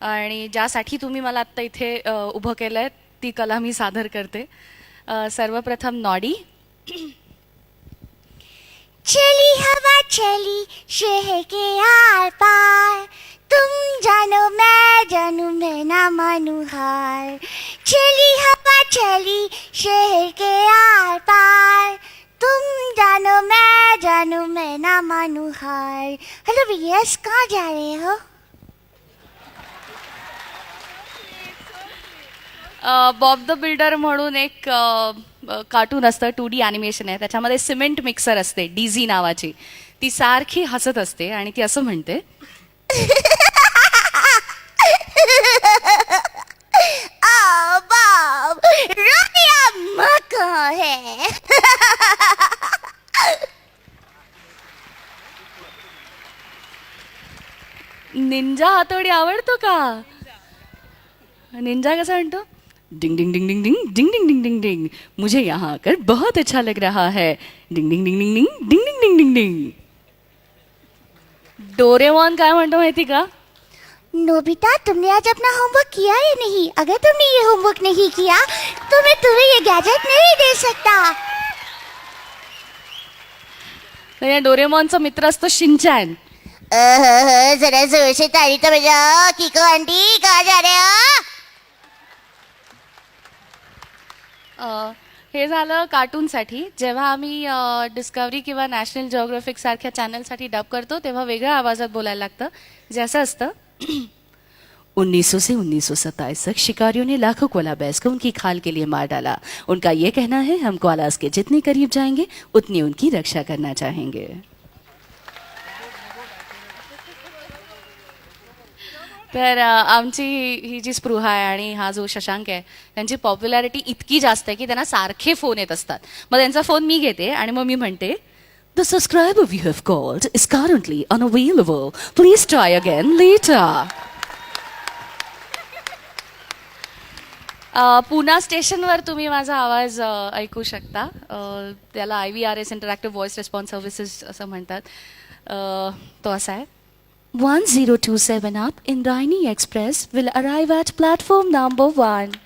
आणि ज्यासाठी तुम्ही मला आत्ता इथे उभं केलं आहे ती कला मी सादर करते. सर्वप्रथम नॉडी. चली हवा चली शहर के आर पार, तुम जानो मैं ना मानू हार. चली हवा चली शहर के आर पार, तुम जानो मैं ना मानू हार. हेलो भैया, कहाँ जा रहे हो? बॉब द बिल्डर म्हणून एक कार्टून असतं, 2D ॲनिमेशन आहे. त्याच्यामध्ये सिमेंट मिक्सर असते डीझी नावाची. ती सारखी हसत असते आणि ती असं म्हणते, बॉब, रोनिया माँ कहाँ है? निंजा हातोडी आवडतो का? निंजा कसा म्हणतो? डिंग डिंग डिंग डिंग डिंग डिंग डिंग डिंग डिंग डिंग, मुझे यहाँ आकर बहुत अच्छा लग रहा है. डिंग डिंग डिंग डिंग डिंग डिंग डिंग डिंग डिंग डिंग. डोरेमॉन काय म्हणतो माहिती का? नोबिता, तुमने आज अपना होमवर्क किया या नहीं? अगर तुमने ये होमवर्क नहीं किया तो मैं तुम्हें ये गैजेट नहीं दे सकता. तर या डोरेमॉनचा मित्र असतो शिनचॅन. जरा जोर से ताली तो बजाओ. किको आंटी, कहाँ जा रहे हो? हे झालं कार्टूनसाठी. जेव्हा आम्ही डिस्कवरी किंवा नॅशनल जिओग्राफिक सारख्या चॅनलसाठी डब करतो तेव्हा वेगळ्या आवाजात बोलायला लागतं, जे असं असतं. 1900 से 1927 तक शिकारियों ने लाखों कोला बैस को उनकी खाल के लिए मार डाला. उनका ये कहना है हम कोलास के जितने करीब जाएंगे उतनी उनकी रक्षा करना चाहेंगे. तर आमची ही जी स्पृहा आहे आणि हा जो शशांक आहे त्यांची पॉप्युलॅरिटी इतकी जास्त आहे की त्यांना सारखे फोन येत असतात. मग त्यांचा फोन मी घेते आणि मग मी म्हणते, the subscriber you have called is currently unavailable, please try again later. Pune स्टेशनवर तुम्ही माझा आवाज ऐकू शकता. त्याला IVRS interactive voice response services असं म्हणतात. तो असा आहे. 1027 up in Raini Express will arrive at platform number 1.